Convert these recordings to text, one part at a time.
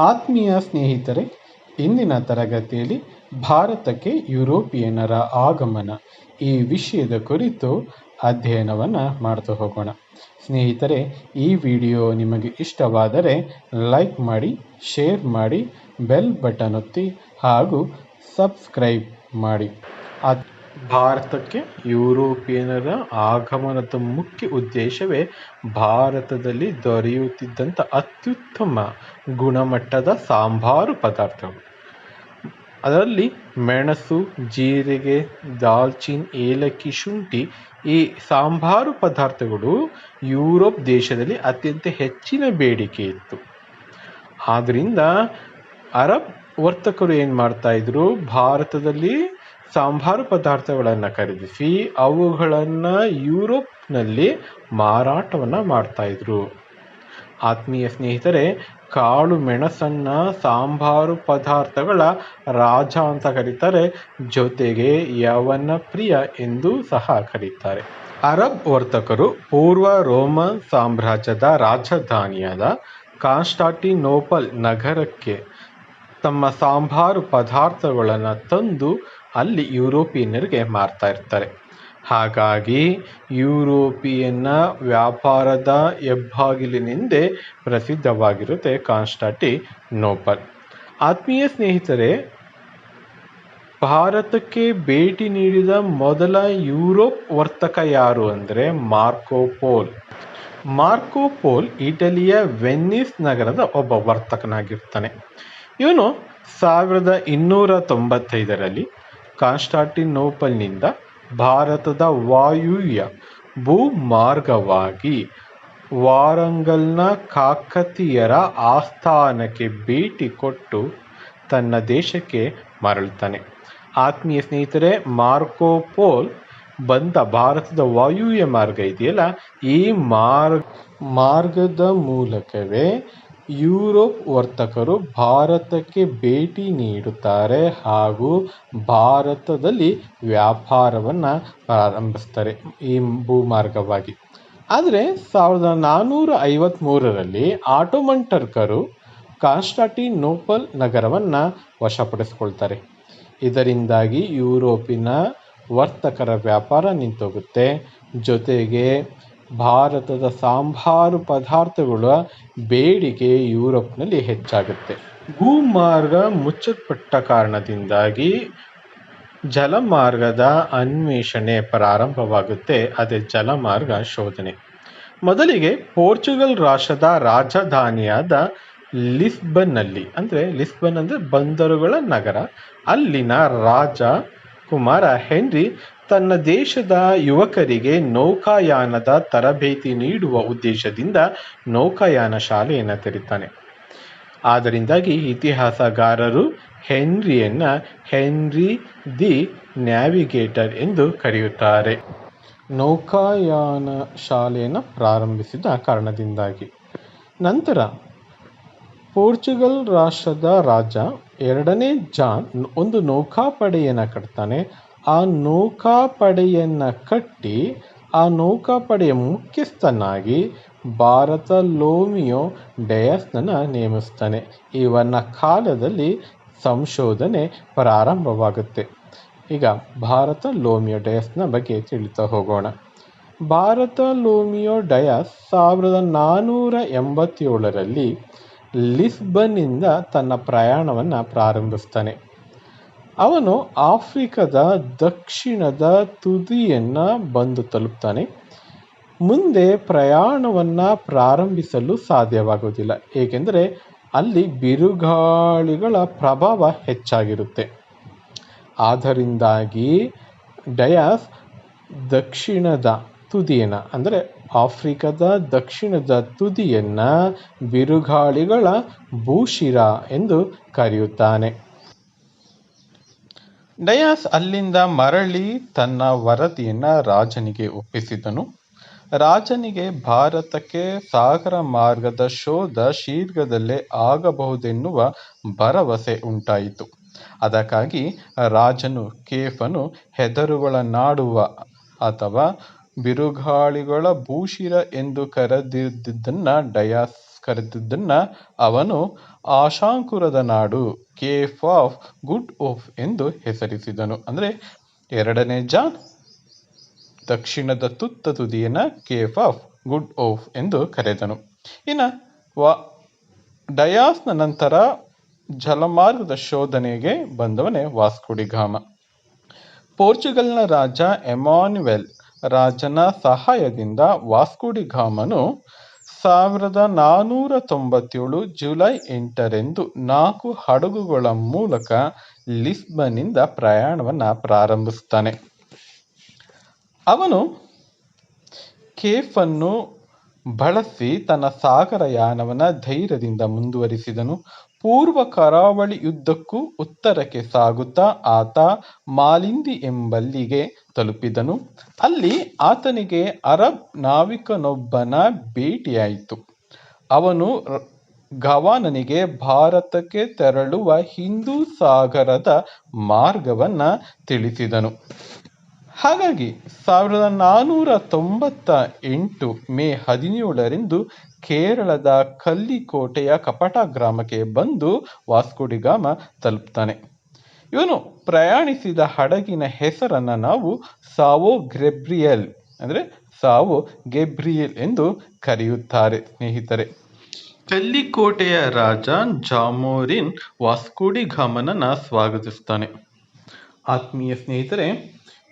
ಆತ್ಮೀಯ ಸ್ನೇಹಿತರೆ, ಇಂದಿನ ತರಗತಿಯಲ್ಲಿ ಭಾರತಕ್ಕೆ ಯುರೋಪಿಯನ್ನರ ಆಗಮನ ಈ ವಿಷಯದ ಕುರಿತು ಅಧ್ಯಯನವನ್ನು ಮಾಡ್ತಾ ಹೋಗೋಣ. ಸ್ನೇಹಿತರೆ, ಈ ವಿಡಿಯೋ ನಿಮಗೆ ಇಷ್ಟವಾದರೆ ಲೈಕ್ ಮಾಡಿ, ಶೇರ್ ಮಾಡಿ, ಬೆಲ್ ಬಟನ್ ಒತ್ತಿ ಹಾಗೂ ಸಬ್ಸ್ಕ್ರೈಬ್ ಮಾಡಿ. ಭಾರತಕ್ಕೆ ಯುರೋಪಿಯನ್ನರ ಆಗಮನದ ಮುಖ್ಯ ಉದ್ದೇಶವೇ ಭಾರತದಲ್ಲಿ ದೊರೆಯುತ್ತಿದ್ದಂಥ ಅತ್ಯುತ್ತಮ ಗುಣಮಟ್ಟದ ಸಾಂಬಾರು ಪದಾರ್ಥಗಳು. ಅದರಲ್ಲಿ ಮೆಣಸು, ಜೀರಿಗೆ, ದಾಲ್ಚಿನ್ನಿ, ಏಲಕ್ಕಿ, ಶುಂಠಿ ಈ ಸಾಂಬಾರು ಪದಾರ್ಥಗಳು ಯುರೋಪ್ ದೇಶದಲ್ಲಿ ಅತ್ಯಂತ ಹೆಚ್ಚಿನ ಬೇಡಿಕೆ ಇತ್ತು. ಆದ್ದರಿಂದ ಅರಬ್ ವರ್ತಕರು ಏನು ಮಾಡ್ತಾ ಇದ್ರು, ಭಾರತದಲ್ಲಿ ಸಾಂಬಾರು ಪದಾರ್ಥಗಳನ್ನು ಖರೀದಿಸಿ ಅವುಗಳನ್ನು ಯುರೋಪ್ನಲ್ಲಿ ಮಾರಾಟವನ್ನು ಮಾಡ್ತಾ ಇದ್ರು. ಆತ್ಮೀಯ ಸ್ನೇಹಿತರೆ, ಕಾಳು ಮೆಣಸನ್ನು ಸಾಂಬಾರು ಪದಾರ್ಥಗಳ ರಾಜ ಅಂತ ಕರೀತಾರೆ, ಜೊತೆಗೆ ಯವನ ಪ್ರಿಯ ಎಂದು ಸಹ ಕರೀತಾರೆ. ಅರಬ್ ವರ್ತಕರು ಪೂರ್ವ ರೋಮನ್ ಸಾಮ್ರಾಜ್ಯದ ರಾಜಧಾನಿಯಾದ ಕಾನ್ಸ್ಟಾಂಟಿನೋಪಲ್ ನಗರಕ್ಕೆ ತಮ್ಮ ಸಾಂಬಾರು ಪದಾರ್ಥಗಳನ್ನು ತಂದು ಅಲ್ಲಿ ಯುರೋಪಿಯನ್ನರಿಗೆ ಮಾರ್ತಾ ಇರ್ತಾರೆ. ಹಾಗಾಗಿ ಯುರೋಪಿಯನ್ನ ವ್ಯಾಪಾರದ ಹೆಬ್ಬಾಗಿಲಿನೆಂದೇ ಪ್ರಸಿದ್ಧವಾಗಿರುತ್ತೆ ಕಾನ್ಸ್ಟಾಂಟಿನೋಪಲ್. ಆತ್ಮೀಯ ಸ್ನೇಹಿತರೆ, ಭಾರತಕ್ಕೆ ಭೇಟಿ ನೀಡಿದ ಮೊದಲ ಯುರೋಪ್ ವರ್ತಕ ಯಾರು ಅಂದರೆ ಮಾರ್ಕೋ ಪೋಲ್ ಇಟಲಿಯ ವೆನ್ನಿಸ್ ನಗರದ ಒಬ್ಬ ವರ್ತಕನಾಗಿರ್ತಾನೆ. ಇವನು 1295ರಲ್ಲಿ ಕಾನ್ಸ್ಟಾಂಟಿನೋಪಲ್ನಿಂದ ಭಾರತದ ವಾಯುವ್ಯ ಭೂಮಾರ್ಗವಾಗಿ ವಾರಂಗಲ್ನ ಕಾಕತೀಯರ ಆಸ್ಥಾನಕ್ಕೆ ಭೇಟಿ ಕೊಟ್ಟು ತನ್ನ ದೇಶಕ್ಕೆ ಮರಳುತ್ತಾನೆ. ಆತ್ಮೀಯ ಸ್ನೇಹಿತರೆ, ಮಾರ್ಕೋ ಪೋಲ್ ಬಂದ ಭಾರತದ ವಾಯುವ್ಯ ಮಾರ್ಗ ಇದೆಯಲ್ಲ, ಈ ಮಾರ್ಗದ ಮೂಲಕವೇ ಯುರೋಪ್ ವರ್ತಕರು ಭಾರತಕ್ಕೆ ಭೇಟಿ ನೀಡುತ್ತಾರೆ ಹಾಗೂ ಭಾರತದಲ್ಲಿ ವ್ಯಾಪಾರವನ್ನು ಪ್ರಾರಂಭಿಸ್ತಾರೆ ಈ ಭೂಮಾರ್ಗವಾಗಿ. ಆದರೆ 1453ರಲ್ಲಿ ಆಟೋಮನ್ ಟರ್ಕರು ಕಾನ್ಸ್ಟಾಂಟಿನೋಪಲ್ ನಗರವನ್ನು ವಶಪಡಿಸಿಕೊಳ್ತಾರೆ. ಇದರಿಂದಾಗಿ ಯುರೋಪಿನ ವರ್ತಕರ ವ್ಯಾಪಾರ ನಿಂತೋಗುತ್ತೆ. ಜೊತೆಗೆ ಭಾರತದ ಸಾಂಬಾರು ಪದಾರ್ಥಗಳ ಬೇಡಿಕೆ ಯುರೋಪ್ನಲ್ಲಿ ಹೆಚ್ಚಾಗುತ್ತೆ. ಭೂಮಾರ್ಗ ಮುಚ್ಚಲ್ಪಟ್ಟ ಕಾರಣದಿಂದಾಗಿ ಜಲಮಾರ್ಗದ ಅನ್ವೇಷಣೆ ಪ್ರಾರಂಭವಾಗುತ್ತೆ. ಅದೇ ಜಲಮಾರ್ಗ ಶೋಧನೆ. ಮೊದಲಿಗೆ ಪೋರ್ಚುಗಲ್ ರಾಷ್ಟ್ರದ ರಾಜಧಾನಿಯಾದ ಲಿಸ್ಬನ್ ಅಂದರೆ ಬಂದರುಗಳ ನಗರ, ಅಲ್ಲಿನ ರಾಜಕುಮಾರ ಹೆನ್ರಿ ತನ್ನ ದೇಶದ ಯುವಕರಿಗೆ ನೌಕಾಯಾನದ ತರಬೇತಿ ನೀಡುವ ಉದ್ದೇಶದಿಂದ ನೌಕಾಯಾನ ಶಾಲೆಯನ್ನು ತೆರೀತಾನೆ. ಆದ್ದರಿಂದಾಗಿ ಇತಿಹಾಸಗಾರರು ಹೆನ್ರಿಯನ್ನು ಹೆನ್ರಿ ದಿ ನ್ಯಾವಿಗೇಟರ್ ಎಂದು ಕರೆಯುತ್ತಾರೆ. ನೌಕಾಯಾನ ಶಾಲೆಯನ್ನು ಪ್ರಾರಂಭಿಸಿದ ಕಾರಣದಿಂದಾಗಿ. ನಂತರ ಪೋರ್ಚುಗಲ್ ರಾಷ್ಟ್ರದ ರಾಜ 2ನೇ ಜಾನ್ ಒಂದು ನೌಕಾಪಡೆಯನ್ನು ಕಟ್ತಾನೆ. ಆ ನೌಕಾಪಡೆಯನ್ನು ಕಟ್ಟಿ ಆ ನೌಕಾಪಡೆಯ ಮುಖ್ಯಸ್ಥನಾಗಿ ಬಾರ್ತಲೋಮಿಯೋ ಡಯಸ್ನನ್ನು ನೇಮಿಸ್ತಾನೆ. ಇವನ ಕಾಲದಲ್ಲಿ ಸಂಶೋಧನೆ ಪ್ರಾರಂಭವಾಗುತ್ತೆ. ಈಗ ಬಾರ್ತಲೋಮಿಯೋ ಡಯಸ್ನ ಬಗ್ಗೆ ತಿಳಿತಾ ಹೋಗೋಣ. ಬಾರ್ತಲೋಮಿಯೋ ಡಯಸ್ 1487ರಲ್ಲಿ ಲಿಸ್ಬನ್ನಿಂದ ತನ್ನ ಪ್ರಯಾಣವನ್ನು ಪ್ರಾರಂಭಿಸ್ತಾನೆ. ಅವನು ಆಫ್ರಿಕಾದ ದಕ್ಷಿಣದ ತುದಿಯನ್ನು ಬಂದು ತಲುಪ್ತಾನೆ. ಮುಂದೆ ಪ್ರಯಾಣವನ್ನು ಪ್ರಾರಂಭಿಸಲು ಸಾಧ್ಯವಾಗುವುದಿಲ್ಲ, ಏಕೆಂದರೆ ಅಲ್ಲಿ ಬಿರುಗಾಳಿಗಳ ಪ್ರಭಾವ ಹೆಚ್ಚಾಗಿರುತ್ತೆ. ಆದ್ದರಿಂದಾಗಿ ಡಯಾಸ್ ದಕ್ಷಿಣದ ತುದಿಯನ್ನು ಅಂದರೆ ಆಫ್ರಿಕಾದ ದಕ್ಷಿಣದ ತುದಿಯನ್ನು ಬಿರುಗಾಳಿಗಳ ಭೂಶಿರ ಎಂದು ಕರೆಯುತ್ತಾನೆ. ಡಯಾಸ್ ಅಲ್ಲಿಂದ ಮರಳಿ ತನ್ನ ವರದಿಯನ್ನು ರಾಜನಿಗೆ ಒಪ್ಪಿಸಿದನು. ರಾಜನಿಗೆ ಭಾರತಕ್ಕೆ ಸಾಗರ ಮಾರ್ಗದ ಶೋಧ ಶೀಘ್ರದಲ್ಲೇ ಆಗಬಹುದೆನ್ನುವ ಭರವಸೆ ಉಂಟಾಯಿತು. ಅದಕ್ಕಾಗಿ ರಾಜನು ಕೇಫನು ಹೆದರುಗಳನ್ನಾಡುವ ಅಥವಾ ಬಿರುಗಾಳಿಗಳ ಭೂಶಿರ ಎಂದು ಕರೆದಿದ್ದನ್ನು ಡಯಾಸ್ ಕರೆದಿದ್ದನ್ನು ಅವನು ಆಶಾಂಕುರದ ನಾಡು ಕೇಫ್ ಆಫ್ ಗುಡ್ ಓಫ್ ಎಂದು ಹೆಸರಿಸಿದನು. ಅಂದರೆ 2ನೇ ಜಾನ್ ದಕ್ಷಿಣದ ತುತ್ತ ತುದಿಯನ್ನು ಕೇಫ್ ಆಫ್ ಗುಡ್ ಓಫ್ ಎಂದು ಕರೆದನು. ಇನ್ನು ಡಯಾಸ್ನ ನಂತರ ಜಲಮಾರ್ಗದ ಶೋಧನೆಗೆ ಬಂದವನೇ ವಾಸ್ಕೋ ಡಿ ಗಾಮ. ಪೋರ್ಚುಗಲ್ನ ರಾಜ ಎಮಾನ್ಯುಯೆಲ್ ರಾಜನ ಸಹಾಯದಿಂದ ವಾಸ್ಕೋ ಡಿ ಗಾಮನು 1497 ಜುಲೈ 8ರಂದು 4 ಹಡಗುಗಳ ಮೂಲಕ ಲಿಸ್ಬನ್ನಿಂದ ಪ್ರಯಾಣವನ್ನು ಪ್ರಾರಂಭಿಸ್ತಾನೆ. ಅವನು ಕೇಫನ್ನು ಬಳಸಿ ತನ್ನ ಸಾಗರಯಾನವನ್ನು ಧೈರ್ಯದಿಂದ ಮುಂದುವರಿಸಿದನು. ಪೂರ್ವ ಕರಾವಳಿ ಯುದ್ಧಕ್ಕೂ ಉತ್ತರಕ್ಕೆ ಸಾಗುತ್ತಾ ಆತ ಮಾಲಿಂದಿ ಎಂಬಲ್ಲಿಗೆ ತಲುಪಿದನು. ಅಲ್ಲಿ ಆತನಿಗೆ ಅರಬ್ ನಾವಿಕನೊಬ್ಬನ ಭೇಟಿಯಾಯಿತು. ಅವನು ಗವಾನನಿಗೆ ಭಾರತಕ್ಕೆ ತೆರಳುವ ಹಿಂದೂ ಸಾಗರದ ಮಾರ್ಗವನ್ನು ತಿಳಿಸಿದನು. ಹಾಗಾಗಿ 1498 ಮೇ 17ರಂದು ಕೇರಳದ ಕಲ್ಲಿಕೋಟೆಯ ಕಪಟ ಗ್ರಾಮಕ್ಕೆ ಬಂದು ವಾಸ್ಕೋ ಡಿ ಗಾಮ ತಲುಪ್ತಾನೆ. ಇವನು ಪ್ರಯಾಣಿಸಿದ ಹಡಗಿನ ಹೆಸರನ್ನು ನಾವು ಸಾವೋ ಗೆಬ್ರಿಯಲ್ ಎಂದು ಕರೆಯುತ್ತಾರೆ. ಸ್ನೇಹಿತರೆ, ಕಲ್ಲಿಕೋಟೆಯ ರಾಜ ಜಾಮೋರಿನ್ ವಾಸ್ಕೋ ಡಿ ಗಾಮನನ್ನು ಸ್ವಾಗತಿಸ್ತಾನೆ. ಆತ್ಮೀಯ ಸ್ನೇಹಿತರೆ,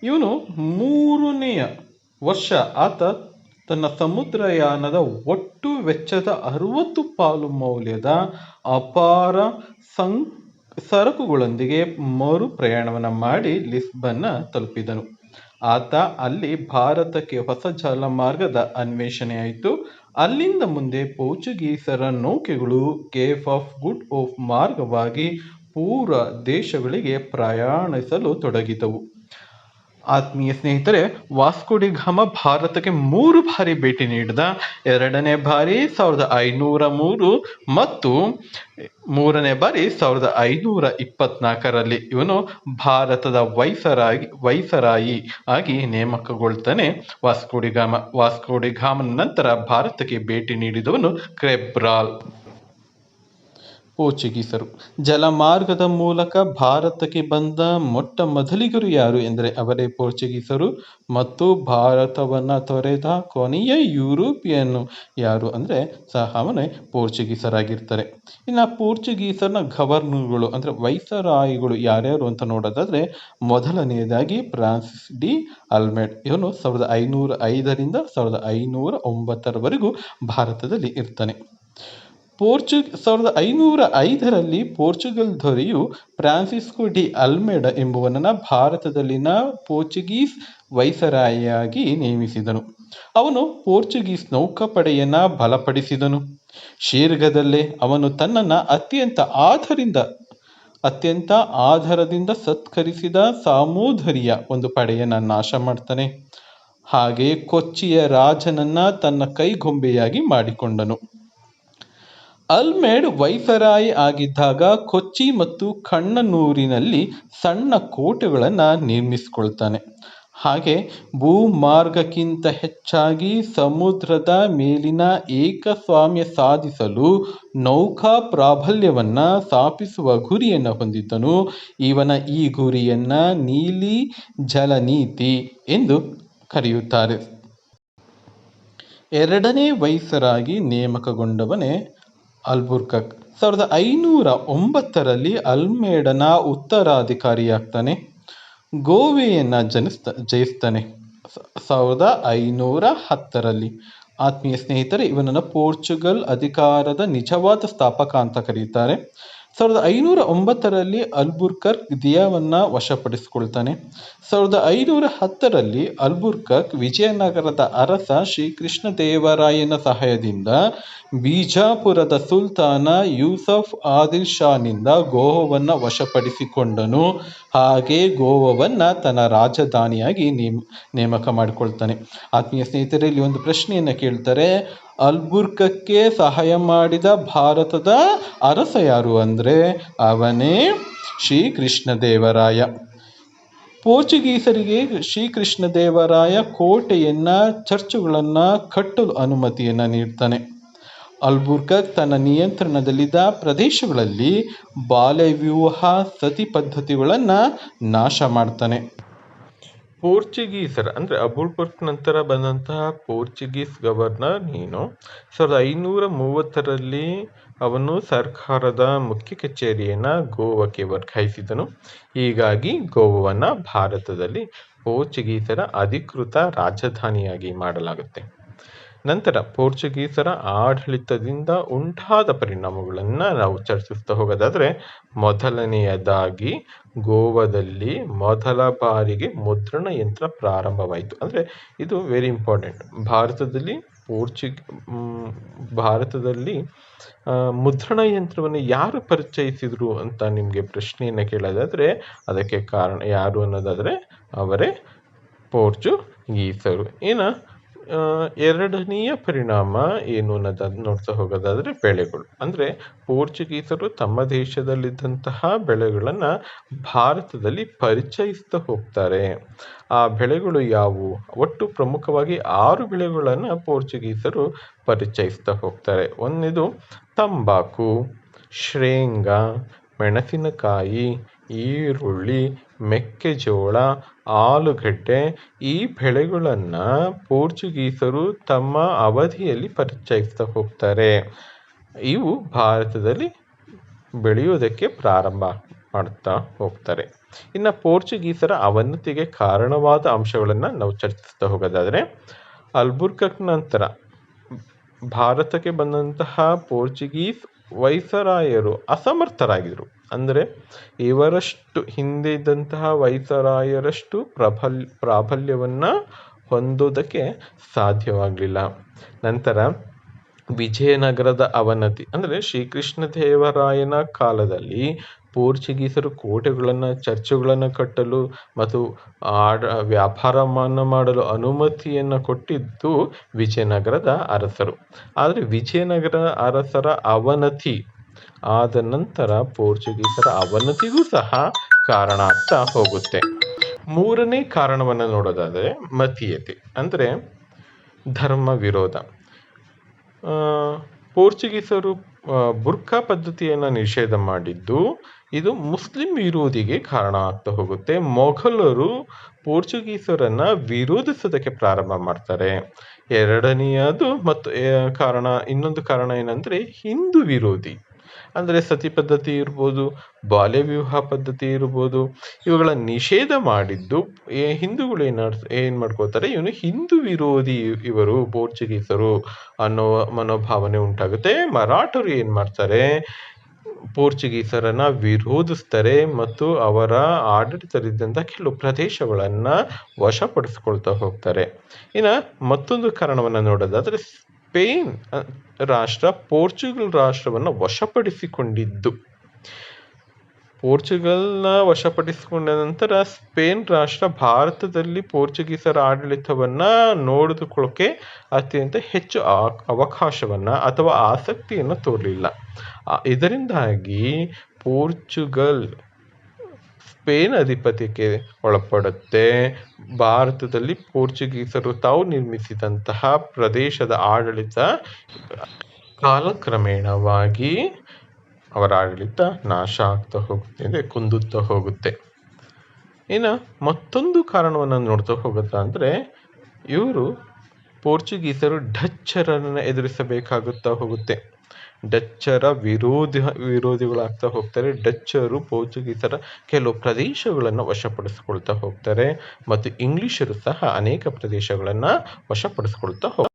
ಇವನು 3ನೇ ವರ್ಷ ಆತ ತನ್ನ ಸಮುದ್ರಯಾನದ ಒಟ್ಟು ವೆಚ್ಚದ 60 ಪಾಲು ಮೌಲ್ಯದ ಅಪಾರ ಸರಕುಗಳೊಂದಿಗೆ ಮರು ಪ್ರಯಾಣವನ್ನು ಮಾಡಿ ಲಿಸ್ಬನ್ನ ತಲುಪಿದನು. ಆತ ಅಲ್ಲಿ ಭಾರತಕ್ಕೆ ಹೊಸ ಜಲಮಾರ್ಗದ ಅನ್ವೇಷಣೆಯಾಯಿತು. ಅಲ್ಲಿಂದ ಮುಂದೆ ಪೋರ್ಚುಗೀಸರ ನೌಕೆಗಳು ಕೇಫ್ ಆಫ್ ಗುಡ್ ಓಫ್ ಮಾರ್ಗವಾಗಿ ಪೂರ್ವ ದೇಶಗಳಿಗೆ ಪ್ರಯಾಣಿಸಲು ತೊಡಗಿದವು. ಆತ್ಮೀಯ ಸ್ನೇಹಿತರೆ, ವಾಸ್ಕೋ ಡಿ ಗಾಮ ಭಾರತಕ್ಕೆ 3 ಬಾರಿ ಭೇಟಿ ನೀಡಿದ. 2ನೇ ಬಾರಿ 1503 ಮತ್ತು 3ನೇ ಬಾರಿ 1524ರಲ್ಲಿ ಇವನು ಭಾರತದ ವೈಸರಾಯಿ ಆಗಿ ನೇಮಕಗೊಳ್ತಾನೆ. ವಾಸ್ಕೋ ಡಿ ಗಾಮನ ನಂತರ ಭಾರತಕ್ಕೆ ಭೇಟಿ ನೀಡಿದವನು ಕ್ಯಾಬ್ರಲ್. ಪೋರ್ಚುಗೀಸರು ಜಲಮಾರ್ಗದ ಮೂಲಕ ಭಾರತಕ್ಕೆ ಬಂದ ಮೊಟ್ಟ ಮೊದಲಿಗರು ಯಾರು ಎಂದರೆ ಅವರೇ ಪೋರ್ಚುಗೀಸರು. ಮತ್ತು ಭಾರತವನ್ನು ತೊರೆದ ಕೊನೆಯ ಯುರೋಪಿಯನ್ ಯಾರು ಅಂದರೆ ಅವನೇ ಪೋರ್ಚುಗೀಸರಾಗಿರ್ತಾರೆ. ಇನ್ನು ಪೋರ್ಚುಗೀಸರ ಗವರ್ನರ್ಗಳು ಅಂದರೆ ವೈಸರಾಯಿಗಳು ಯಾರ್ಯಾರು ಅಂತ ನೋಡೋದಾದರೆ, ಮೊದಲನೆಯದಾಗಿ ಫ್ರಾನ್ಸಿಸ್ ಡಿ ಅಲ್ಮೆಡ. ಇವನು 1505ರಿಂದ 1509ರವರೆಗೂ ಭಾರತದಲ್ಲಿ ಇರ್ತಾನೆ. 1505ರಲ್ಲಿ ಪೋರ್ಚುಗಲ್ ದೊರೆಯು ಫ್ರಾನ್ಸಿಸ್ಕೋ ಡಿ ಅಲ್ಮೆಡ ಎಂಬುವನನ್ನು ಭಾರತದಲ್ಲಿನ ಪೋರ್ಚುಗೀಸ್ ವೈಸರಾಯಿಯಾಗಿ ನೇಮಿಸಿದನು. ಅವನು ಪೋರ್ಚುಗೀಸ್ ನೌಕಾಪಡೆಯನ್ನು ಬಲಪಡಿಸಿದನು. ಶೀಘ್ರದಲ್ಲೇ ಅವನು ತನ್ನನ್ನು ಅತ್ಯಂತ ಆದರದಿಂದ ಸತ್ಕರಿಸಿದ ಸಾಮೂದರಿಯ ಒಂದು ಪಡೆಯನ್ನು ನಾಶ ಮಾಡ್ತಾನೆ. ಹಾಗೆ ಕೊಚ್ಚಿಯ ರಾಜನನ್ನು ತನ್ನ ಕೈಗೊಂಬೆಯಾಗಿ ಮಾಡಿಕೊಂಡನು. ಅಲ್ಮೆಡ್ ವೈಸರಾಯಿ ಆಗಿದ್ದಾಗ ಕೊಚ್ಚಿ ಮತ್ತು ಕಣ್ಣನೂರಿನಲ್ಲಿ ಸಣ್ಣ ಕೋಟೆಗಳನ್ನು ನಿರ್ಮಿಸಿಕೊಳ್ತಾನೆ. ಹಾಗೆ ಭೂಮಾರ್ಗಕ್ಕಿಂತ ಹೆಚ್ಚಾಗಿ ಸಮುದ್ರದ ಮೇಲಿನ ಏಕಸ್ವಾಮ್ಯ ಸಾಧಿಸಲು ನೌಕಾ ಪ್ರಾಬಲ್ಯವನ್ನು ಸ್ಥಾಪಿಸುವ ಗುರಿಯನ್ನು ಹೊಂದಿದ್ದನು. ಇವನ ಈ ಗುರಿಯನ್ನು ನೀಲಿ ಜಲನೀತಿ ಎಂದು ಕರೆಯುತ್ತಾರೆ. 2ನೇ ವೈಸರಾಗಿ ನೇಮಕಗೊಂಡವನೇ ಅಲ್ಬುಕರ್ಕ್. 1509ರಲ್ಲಿ ಅಲ್ಮೆಡನ ಉತ್ತರಾಧಿಕಾರಿಯಾಗ್ತಾನೆ. ಗೋವೆಯನ್ನು ಜಯಿಸ್ತಾನೆ 1510ರಲ್ಲಿ. ಆತ್ಮೀಯ ಸ್ನೇಹಿತರೆ, ಇವನನ್ನು ಪೋರ್ಚುಗಲ್ ಅಧಿಕಾರದ ನಿಜವಾದ ಸ್ಥಾಪಕ ಅಂತ ಕರೆಯುತ್ತಾರೆ. 1509ರಲ್ಲಿ ಅಲ್ಬುಕರ್ಕ್ ದಿಯಾವನ್ನು ವಶಪಡಿಸಿಕೊಳ್ತಾನೆ. 1510ರಲ್ಲಿ ಅಲ್ಬುಕರ್ಕ್ ವಿಜಯನಗರದ ಅರಸ ಶ್ರೀಕೃಷ್ಣದೇವರಾಯನ ಸಹಾಯದಿಂದ ಬಿಜಾಪುರದ ಸುಲ್ತಾನ ಯೂಸಫ್ ಆದಿಲ್ ಶಾನಿಂದ ಗೋವಾವನ್ನು ವಶಪಡಿಸಿಕೊಂಡನು. ಹಾಗೆ ಗೋವಾವನ್ನು ತನ್ನ ರಾಜಧಾನಿಯಾಗಿ ನೇಮಕ ಮಾಡಿಕೊಳ್ತಾನೆ. ಆತ್ಮೀಯ ಸ್ನೇಹಿತರೆ, ಇಲ್ಲಿ ಒಂದು ಪ್ರಶ್ನೆಯನ್ನು ಕೇಳ್ತಾರೆ. ಅಲ್ಬುಕರ್ಕ್ಗೆ ಸಹಾಯ ಮಾಡಿದ ಭಾರತದ ಅರಸ ಯಾರು ಅಂದರೆ ಅವನೇ ಶ್ರೀಕೃಷ್ಣದೇವರಾಯ. ಪೋರ್ಚುಗೀಸರಿಗೆ ಶ್ರೀಕೃಷ್ಣದೇವರಾಯ ಕೋಟೆಯನ್ನು ಚರ್ಚುಗಳನ್ನು ಕಟ್ಟಲು ಅನುಮತಿಯನ್ನು ನೀಡ್ತಾನೆ. ಅಲ್ಬುರ್ಕರ್ ತನ್ನ ನಿಯಂತ್ರಣದಲ್ಲಿದ್ದ ಪ್ರದೇಶಗಳಲ್ಲಿ ಬಾಲ್ಯವಿವಾಹ ಸತಿ ಪದ್ಧತಿಗಳನ್ನು ನಾಶ ಮಾಡ್ತಾನೆ. ಪೋರ್ಚುಗೀಸರ ಅಂದರೆ ಅಬುಲ್ಬರ್ಕ್ ನಂತರ ಬಂದಂತಹ ಪೋರ್ಚುಗೀಸ್ ಗವರ್ನರ್ 1530ರಲ್ಲಿ ಅವನು ಸರ್ಕಾರದ ಮುಖ್ಯ ಕಚೇರಿಯನ್ನು ಗೋವಾಕ್ಕೆ ವರ್ಗಾಯಿಸಿದನು. ಹೀಗಾಗಿ ಗೋವಾವನ್ನು ಭಾರತದಲ್ಲಿ ಪೋರ್ಚುಗೀಸರ ಅಧಿಕೃತ ರಾಜಧಾನಿಯಾಗಿ ಮಾಡಲಾಗುತ್ತೆ. ನಂತರ ಪೋರ್ಚುಗೀಸರ ಆಡಳಿತದಿಂದ ಉಂಟಾದ ಪರಿಣಾಮಗಳನ್ನು ನಾವು ಚರ್ಚಿಸ್ತಾ ಹೋಗೋದಾದರೆ, ಮೊದಲನೆಯದಾಗಿ ಗೋವಾದಲ್ಲಿ ಮೊದಲ ಬಾರಿಗೆ ಮುದ್ರಣ ಯಂತ್ರ ಪ್ರಾರಂಭವಾಯಿತು. ಅಂದರೆ ಇದು ವೆರಿ ಇಂಪಾರ್ಟೆಂಟ್. ಭಾರತದಲ್ಲಿ ಮುದ್ರಣ ಯಂತ್ರವನ್ನು ಯಾರು ಪರಿಚಯಿಸಿದರು ಅಂತ ನಿಮಗೆ ಪ್ರಶ್ನೆಯನ್ನು ಕೇಳೋದಾದರೆ, ಅದಕ್ಕೆ ಕಾರಣ ಯಾರು ಅನ್ನೋದಾದರೆ ಅವರೇ ಪೋರ್ಚುಗೀಸರು. ಎರಡನೆಯ ಪರಿಣಾಮ ಏನು ಅನ್ನೋದನ್ನು ನೋಡ್ತಾ ಹೋಗೋದಾದರೆ ಬೆಳೆಗಳು. ಅಂದರೆ ಪೋರ್ಚುಗೀಸರು ತಮ್ಮ ದೇಶದಲ್ಲಿದ್ದಂತಹ ಬೆಳೆಗಳನ್ನು ಭಾರತದಲ್ಲಿ ಪರಿಚಯಿಸ್ತಾ ಹೋಗ್ತಾರೆ. ಆ ಬೆಳೆಗಳು ಯಾವುವು? ಒಟ್ಟು ಪ್ರಮುಖವಾಗಿ 6 ಬೆಳೆಗಳನ್ನು ಪೋರ್ಚುಗೀಸರು ಪರಿಚಯಿಸ್ತಾ ಹೋಗ್ತಾರೆ. ಒಂದನೇದು ತಂಬಾಕು, ಶೇಂಗಾ, ಮೆಣಸಿನಕಾಯಿ, ಈರುಳ್ಳಿ, ಮೆಕ್ಕೆಜೋಳ, ಆಲೂಗಡ್ಡೆ. ಈ ಬೆಳೆಗಳನ್ನು ಪೋರ್ಚುಗೀಸರು ತಮ್ಮ ಅವಧಿಯಲ್ಲಿ ಪರಿಚಯಿಸ್ತಾ ಹೋಗ್ತಾರೆ. ಇವು ಭಾರತದಲ್ಲಿ ಬೆಳೆಯುವುದಕ್ಕೆ ಪ್ರಾರಂಭ ಮಾಡ್ತಾ ಹೋಗ್ತಾರೆ. ಇನ್ನು ಪೋರ್ಚುಗೀಸರ ಅವನತಿಗೆ ಕಾರಣವಾದ ಅಂಶಗಳನ್ನು ನಾವು ಚರ್ಚಿಸ್ತಾ ಹೋಗೋದಾದರೆ, ಅಲ್ಬುರ್ಕರ್ ನಂತರ ಭಾರತಕ್ಕೆ ಬಂದಂತಹ ಪೋರ್ಚುಗೀಸ್ ವೈಸರಾಯರು ಅಸಮರ್ಥರಾಗಿದ್ದರು. ಅಂದರೆ ಇವರಷ್ಟು ಹಿಂದೆ ಇದ್ದಂತಹ ವೈಸರಾಯರಷ್ಟು ಪ್ರಾಬಲ್ಯವನ್ನು ಹೊಂದೋದಕ್ಕೆ ಸಾಧ್ಯವಾಗಲಿಲ್ಲ. ನಂತರ ವಿಜಯನಗರದ ಅವನತಿ ಅಂದರೆ ಶ್ರೀಕೃಷ್ಣದೇವರಾಯನ ಕಾಲದಲ್ಲಿ ಪೋರ್ಚುಗೀಸರು ಕೋಟೆಗಳನ್ನು, ಚರ್ಚುಗಳನ್ನು ಕಟ್ಟಲು ಮತ್ತು ವ್ಯಾಪಾರವನ್ನು ಮಾಡಲು ಅನುಮತಿಯನ್ನು ಕೊಟ್ಟಿದ್ದು ವಿಜಯನಗರದ ಅರಸರು. ಆದರೆ ವಿಜಯನಗರ ಅರಸರ ಅವನತಿ ಆದ ನಂತರ ಪೋರ್ಚುಗೀಸರ ಅವನತಿಗೂ ಸಹ ಕಾರಣ ಆಗ್ತಾ ಹೋಗುತ್ತೆ. ಮೂರನೇ ಕಾರಣವನ್ನು ನೋಡೋದಾದರೆ ಮತೀಯತೆ ಅಂದರೆ ಧರ್ಮ ವಿರೋಧ. ಪೋರ್ಚುಗೀಸರು ಬುರ್ಖಾ ಪದ್ಧತಿಯನ್ನು ನಿಷೇಧ ಮಾಡಿದ್ದು ಇದು ಮುಸ್ಲಿಂ ವಿರೋಧಿಗೆ ಕಾರಣ ಆಗ್ತಾ ಹೋಗುತ್ತೆ. ಮೊಘಲರು ಪೋರ್ಚುಗೀಸರನ್ನು ವಿರೋಧಿಸೋದಕ್ಕೆ ಪ್ರಾರಂಭ ಮಾಡ್ತಾರೆ. ಎರಡನೆಯದು ಮತ್ತು ಇನ್ನೊಂದು ಕಾರಣ ಏನಂದರೆ ಹಿಂದೂ ವಿರೋಧಿ. ಅಂದರೆ ಸತಿ ಪದ್ಧತಿ ಇರ್ಬೋದು, ಬಾಲ್ಯ ವಿವಾಹ ಪದ್ಧತಿ ಇರ್ಬೋದು, ಇವುಗಳ ನಿಷೇಧ ಮಾಡಿದ್ದು ಹಿಂದೂಗಳು ಏನು ಮಾಡ್ಕೋತಾರೆ, ಇವನು ಹಿಂದೂ ವಿರೋಧಿ ಇವರು ಪೋರ್ಚುಗೀಸರು ಅನ್ನೋ ಮನೋಭಾವನೆ ಉಂಟಾಗುತ್ತೆ. ಮರಾಠರು ಏನು ಮಾಡ್ತಾರೆ, ಪೋರ್ಚುಗೀಸರನ್ನ ವಿರೋಧಿಸ್ತಾರೆ ಮತ್ತು ಅವರ ಆಡಳಿತದಲ್ಲಿದ್ದಂಥ ಕೆಲವು ಪ್ರದೇಶಗಳನ್ನು ವಶಪಡಿಸ್ಕೊಳ್ತಾ ಹೋಗ್ತಾರೆ. ಇನ್ನು ಮತ್ತೊಂದು ಕಾರಣವನ್ನು ನೋಡೋದಾದರೆ ಸ್ಪೇನ್ ರಾಷ್ಟ್ರ ಪೋರ್ಚುಗಲ್ ರಾಷ್ಟ್ರವನ್ನು ವಶಪಡಿಸಿಕೊಂಡಿದ್ದು. ಪೋರ್ಚುಗಲ್ನ ವಶಪಡಿಸಿಕೊಂಡ ನಂತರ ಸ್ಪೇನ್ ರಾಷ್ಟ್ರ ಭಾರತದಲ್ಲಿ ಪೋರ್ಚುಗೀಸರ ಆಡಳಿತವನ್ನು ನೋಡಿಕೊಳ್ಳೋಕೆ ಅತ್ಯಂತ ಹೆಚ್ಚು ಅವಕಾಶವನ್ನು ಅಥವಾ ಆಸಕ್ತಿಯನ್ನು ತೋರಲಿಲ್ಲ. ಇದರಿಂದಾಗಿ ಪೋರ್ಚುಗಲ್ ಸ್ಪೇನ್ ಅಧಿಪತ್ಯಕ್ಕೆ ಒಳಪಡುತ್ತೆ. ಭಾರತದಲ್ಲಿ ಪೋರ್ಚುಗೀಸರು ತಾವು ನಿರ್ಮಿಸಿದಂತಹ ಪ್ರದೇಶದ ಆಡಳಿತ ಕಾಲಕ್ರಮೇಣವಾಗಿ ಅವರ ಆಡಳಿತ ನಾಶ ಆಗ್ತಾ ಹೋಗುತ್ತೆ, ಕುಂದುತ್ತಾ ಹೋಗುತ್ತೆ. ಇನ್ನು ಮತ್ತೊಂದು ಕಾರಣವನ್ನು ನೋಡ್ತಾ ಹೋಗೋದಾದರೆ, ಪೋರ್ಚುಗೀಸರು ಡಚ್ಚರನ್ನು ಎದುರಿಸಬೇಕಾಗುತ್ತಾ ಹೋಗುತ್ತೆ. ಡಚ್ಚರ ವಿರೋಧಿಗಳಾಗ್ತಾ ಹೋಗ್ತಾರೆ. ಡಚ್ಚರು ಪೋರ್ಚುಗೀಸರ ಕೆಲವು ಪ್ರದೇಶಗಳನ್ನು ವಶಪಡಿಸಿಕೊಳ್ತಾ ಹೋಗ್ತಾರೆ ಮತ್ತು ಇಂಗ್ಲಿಷರು ಸಹ ಅನೇಕ ಪ್ರದೇಶಗಳನ್ನು ವಶಪಡಿಸಿಕೊಳ್ತಾ ಹೋಗ್ತಾರೆ.